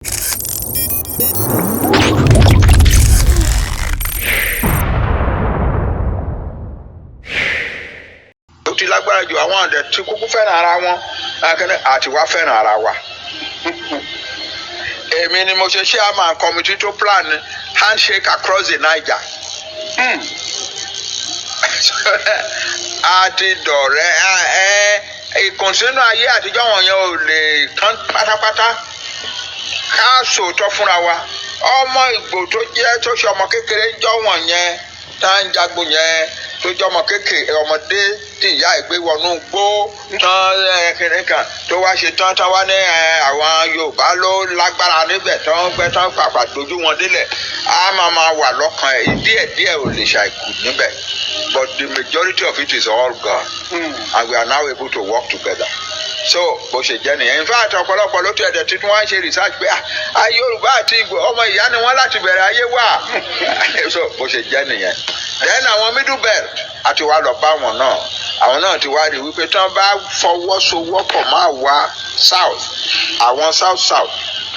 Ó ti lágbára jù àwọn ọ̀dẹ̀ tí kúkú fẹ́ràn ara wọn àti wá fẹ́ràn ara wa. Èmi ni mo ṣe chairman committee to plan handshake across the Niger. Àti dọ̀rẹ́ ìkùnsínú ayé àtijọ́ wọ̀nyẹn ò lè tán pátápátá. Ká sòótọ́ fúnra wa. Ọmọ Ìgbò tó jẹ́ tó ṣe ọmọ kékeré jọ́ wọ̀nyẹn tá ń jagun yẹn tó jẹ́ ọmọ kékeré ọmọdé tí ìyá ìgbé wọnú gbó tán kìnìún kan tó wá ṣe tán tán wá ní àwọn Yorùbá ló lágbára níbẹ̀ tán gbẹ́ tán pàpà dojú wọn délẹ̀ á máa wà lọ́kàn ẹ̀ díẹ̀díẹ̀ ò lè ṣàìkù níbẹ̀ but the majority of it is all gone and we are now able to work together. So bó ṣe jẹ́ nìyẹn in fact ọ̀pọ̀lọpọ̀ ló ti ẹ̀dẹ̀ tuntun wá ń ṣe research pé Yorùbá àti Ìgbò ọmọ ìyá ni wọ́n láti bẹ̀rẹ̀ ayé wà so bó ṣe jẹ́ nìyẹn. Then àwọn middle belt àti wá lọ bá wọn náà àwọn náà ti wá rí wípé tí wọ́n bá fọwọ́sowọ́pọ̀ máa wá south àwọn south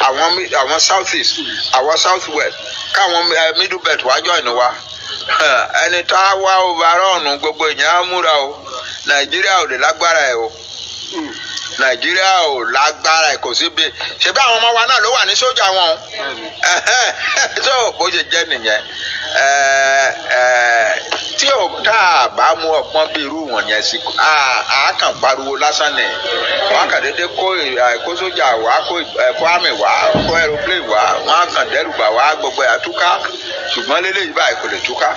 àwọn south east àwọn south west káwọn middle belt wá join wa ẹni tá a wá overrun gbogbo ìyẹn á múra o Nàìjíríà ò lè lágbára ẹ o. Nàìjíríà ò lágbára ẹ̀ kò sí bí ṣe bí àwọn ọmọ wa náà ló wà ní sójà wọn so bó ṣe jẹ́ nìyẹn tí ò tá a bá mú ọpọ́n bí irú wọn yẹn sí a kàn pariwo lásán ni wọn kàn déédéé kó sójà wá kó àmì wá kó aeroplane wá wọn kàn dẹ́rùbà wá gbogbo àtúká ṣùgbọ́n lélẹ́yìí báyìí kò lè túká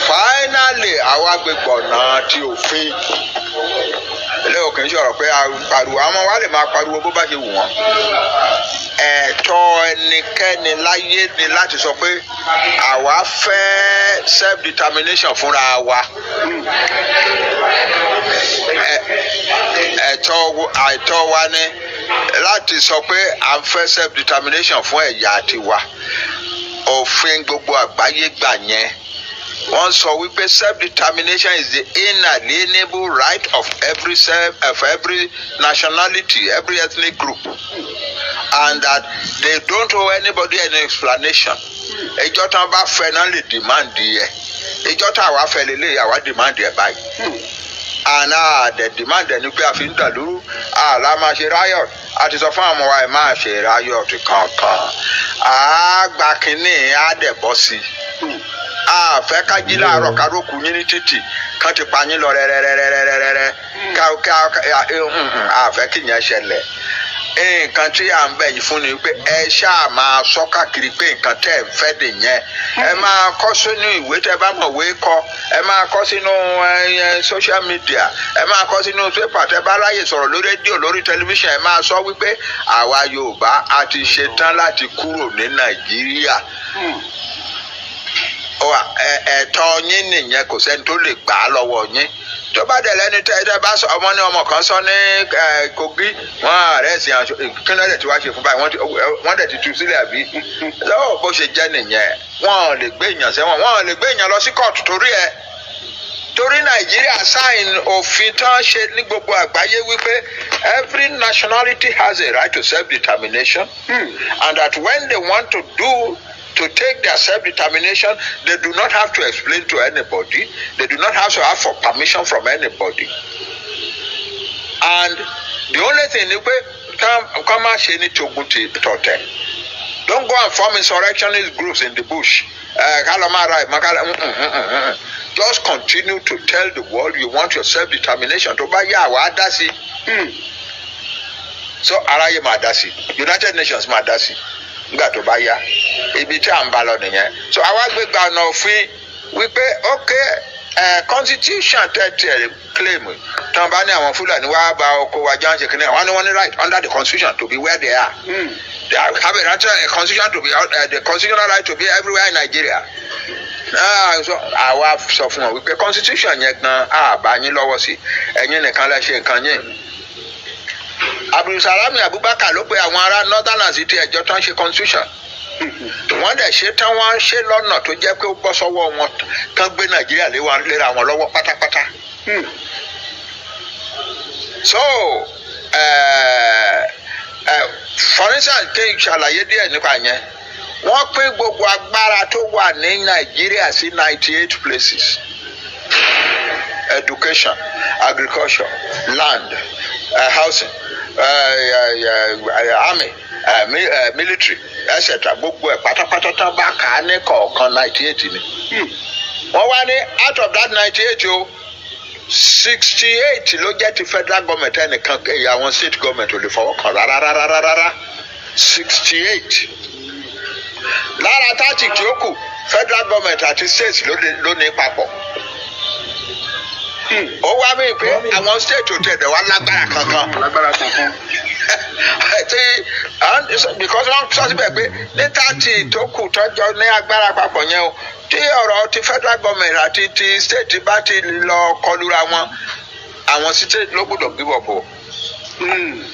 finally àwọn agbègbè ọ̀nà ti òfin ilé òkè ń sọ̀rọ̀ pé pariwo àwọn wa lè máa pariwo bó bá ṣe wù wọ́n. Ẹ̀tọ́ ẹnikẹ́ni láyé ni láti sọ pé àwa fẹ́ self determination fúnra wa. Ẹ̀tọ́ wa ni láti sọ pé à ń fẹ́ self determination fún ẹ̀yà tiwa. Òfin gbogbo àgbáyé gbà yẹn. Wọ́n sọ wípé self-determination is the inalienable right of every nationality, every ethnic group, and that they don't owe anybody any explanation. Ìjọ tán bá fẹ́ náà lè demand yẹ. Ìjọ tá àwa fẹ́ lélẹ̀ àwa demand yẹ báyìí. Àná the demand ẹni pé a fi ń dàlúrú àlá máa ṣe riot àti sọ fún àwọn wa ẹ̀ máa ṣe riot kankan. Àgbà kínní á dẹ̀ bọ́ sí i. Fẹ́ ká jí láàárọ̀ ká rókù yín ní títì kán ti pa yín lọ rẹ́rẹ́rẹ́rẹ́rẹ́rẹ́ fẹ́ kí yẹn ṣẹlẹ̀. Nǹkan tí à ń bẹ̀ yín fún ni pé ẹ ṣáà máa sọ káàkiri pé nǹkan tẹ́ ẹ fẹ́ nìyẹn. Ẹ máa kọ sínú ìwé tẹ́ bá mọ̀ wé kọ ẹ máa kọ sínú social media ẹ máa kọ sínú paper tẹ́ bá ráyè sọ̀rọ̀ lórí rédíò lórí tẹlifíṣàn ẹ máa sọ wípé àwa Yorùbá a ti ṣetán láti kúrò ní Nàìjíríà. Ẹ̀tọ́ yín nìyẹn kò sẹ́ni tó lè gbà á lọ́wọ́ yín tó bá dẹ̀ lẹ́ni tẹ́ bá sọ ọmọ ní ọmọ kan sọ ní Kogi wọ́n ààrẹ sí kí ló dẹ̀ tí wàá ṣe fún báyìí wọ́n dẹ̀ ti tú sílẹ̀ àbí lọ́wọ́ bó ṣe jẹ́ nìyẹn wọ́n lè gbé èèyàn sẹ́wọ̀n wọ́n lè gbé èèyàn lọ sí kóòtù torí Nàìjíríà sign òfin tán ṣe ní gbogbo àgbáyé wípé every nationality has a right to self-determination and that when they want to take their self-determination, they do not have to explain to anybody. They do not have to ask for permission from anybody. And the only thing is come don't go and form insurrectionist groups in the bush. Just continue to tell the world you want your self-determination. So Araye Madasi, United Nations Madasi. Nígbà tó bá yá ibi tí à ń bá lọ nìyẹn so àwa gbégbá ọ̀nà òfin wípé constitution tẹ̀tẹ̀ claim tán bá ní àwọn Fúlàní wá bá oko wa jẹ́ àǹṣe kìnìún àwọn ni wọ́n ní right under the constitution to be where they are. They have a constitution to be the constitutional right to be everywhere in Nigeria. So àwa sọ fún wọn wípé constitution yẹn gan àbá yín lọ́wọ́ sí ẹ̀yin nìkan lẹ ṣe nǹkan yín. Abdulsalami Abubakar ló pe àwọn ará northerners ti ẹjọ́ tán ṣe constitution wọ́n dẹ̀ ṣe tán wọ́n ṣe lọ́nà tó jẹ́ pé ó bọ́ sọ́wọ́ wọn kán gbé Nàìjíríà léra wọn lọ́wọ́ pátápátá. So for instance kí n ṣàlàyé díẹ̀ nípa yẹn wọ́n pín gbogbo agbára tó wà ní Nàìjíríà sí 98 places education, agriculture, land, housing, army, military, etc. gbogbo ẹ̀ pátápátá tán bá kà á ní kọ̀ọ̀kan 98 ni. wọ́n wá ní out of that 98 o 68 ló jẹ́ ti federal government ẹnìkan àwọn state government ò lè fọwọ́ kàn rárá 68. lára 30 tí ó kù federal government àti states ló ní papọ̀. ó wá mí pé àwọn state ò tẹ̀lé wá lágbára kankan. because wọ́n sọ síbẹ̀ pé ní 30 tó kù tọ́jọ́ ní agbára papọ̀ yẹn o tí ọ̀rọ̀ ti federal government àti ti state bá ti lọ kọlura wọn àwọn state ló gbọ́dọ̀ give up o.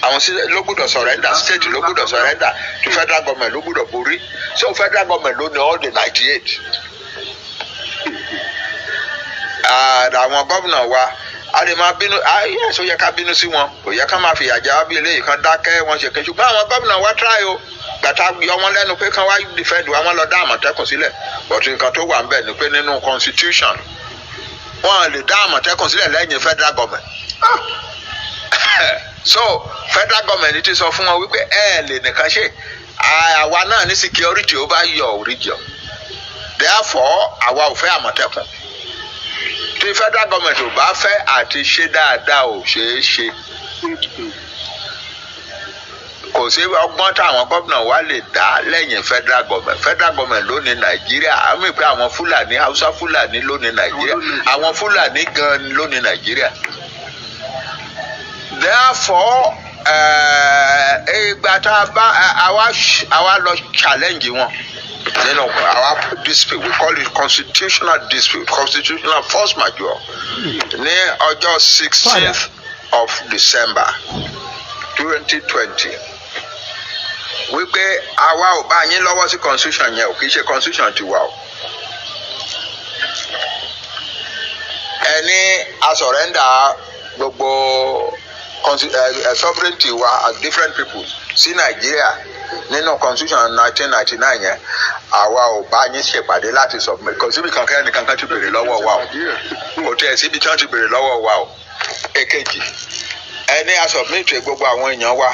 àwọn state ló gbọ́dọ̀ surrender state ló gbọ́dọ̀ surrender ti federal government ló gbọ́dọ̀ borí so federal government ló ní all the 98. àwọn gómìnà wa a lè máa bínú yẹ́sọ̀ yẹ ká bínú sí wọn kò yẹ ká máa fìyà jẹ bí eléyìí kan dákẹ́ wọn ṣe kí ṣùgbọ́n àwọn gómìnà wa try o gbàtà yọ wọn lẹ́nu pé kán wá defend wa wọn lọ dá Àmọ̀tẹ́kùn sílẹ̀ but nǹkan tó wà ń bẹ̀ ni pé nínú constitution wọn lè dá Àmọ̀tẹ́kùn sílẹ̀ lẹ́yìn federal government so federal government ti sọ fún wọn wípé lè nìkan ṣe àwa náà ní security ó bá yọ region therefore àwa ò fẹ́ Àmọ̀tẹ́kùn tí federal government ò bá fẹ́ àti ṣe dáadáa ò ṣeé ṣe kò sí ọgbọ́n táwọn gómìnà wa lè dá lẹ́yìn federal government ló ní Nàìjíríà àmì pé àwọn Fúlàní Haúsá Fúlàní ló ní Nàìjíríà àwọn Fúlàní gan ló ní Nàìjíríà therefore ìgbà tá a bá àwa lọ challenge wọn. Our dispute, we call it constitutional dispute, constitutional force majeure. Ní ọjọ́ 16th of December 2020. Wípé àwa ò bá yín lọ́wọ́ sí constitution yẹn o, kì í ṣe constitution tiwa o. Ẹni a surrender gbogbo sovereignty wa as different people sí Nàìjíríà. Nínú constitution 1999 yẹn àwa ò bá yín ṣèpàdé láti submit kò síbi kankan ẹnìkan kan ti béèrè lọ́wọ́ wa o kò tẹ̀ síbi tí wọ́n ti béèrè lọ́wọ́ wa o. Èkejì ẹni a submit gbogbo àwọn èèyàn wa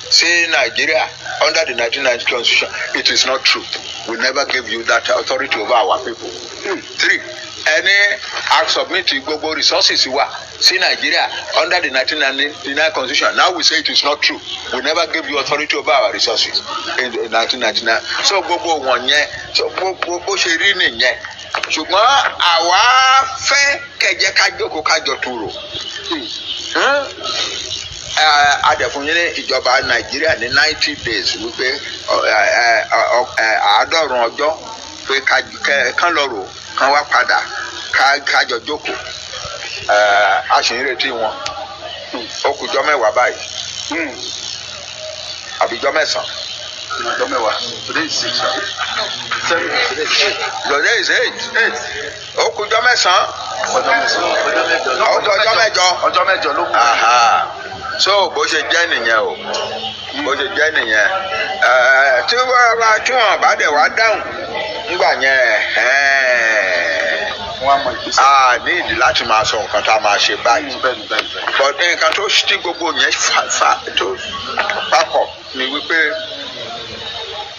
sí Nàìjíríà under the 1990 constitution it is not true we never gave you that authority over our people. 3 ẹni a submit gbogbo resources wa sí Nàìjíríà under the 1999 constitution now we say it is not true we never gave you authority over our resources in 1999 so gbogbo wọn yẹn so gbogbo ṣe rí nìyẹn ṣùgbọ́n àwa fẹ́ kẹjẹ kájókòó kájọ turo adẹ̀fún yín ní ìjọba Nàìjíríà ní 90 days wípé 90 ọjọ́ pé kán lọ rò kán wá padà kájọ jókòó a sì ń retí wọn ó kù jọ́ mẹ́wàá báyìí àbí jọ́ mẹ́sàn-án. Jọ́ mẹ́wàá. Today is 6. Today is 8. Ó kù jọ́ mẹ́sàn-án. Ọjọ́ mẹ́jọ. Ọjọ́ mẹ́jọ ló kù. So bó ṣe jẹ́ nìyẹn o bó ṣe jẹ́ nìyẹn tí wọ́n bá dẹ̀ wá dáhùn nígbà yẹn a ní ìdí láti máa sọ nǹkan tá a máa ṣe báyìí but nǹkan tó ṣí gbogbo yẹn fà tó papọ̀ ni wípé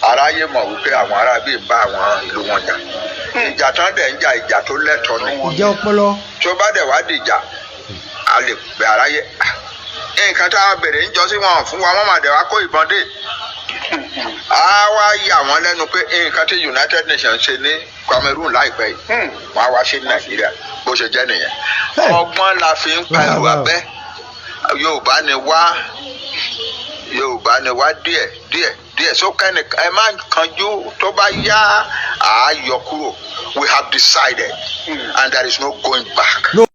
aráyé mọ̀ wípé àwọn arábí ń bá àwọn ìlú wọn jà ìjà tán dẹ̀ ń jà ìjà tó lẹ́tọ̀ọ́ ni ìjà ọpọlọ tó bá dẹ̀ wá dìjà a lè bẹ aráyé nǹkan tá a bèrè ń jọ sí wọn fún wa wọ́n máa dẹ̀ wá kó ìbọn dé a wá yà wọ́n lẹ́nu pé nǹkan tí United Nations ṣe ní Cameroon láìpẹ́ yìí wọ́n á wá ṣe ní Nàìjíríà bó ṣe jẹ́ nìyẹn ọgbọ́n la fi ń pa ìlú abẹ́ Yorùbá ni wá díẹ̀ sókè ẹ má kanjú tó bá yá àá yọ kúrò we have decided and there is no going back. No.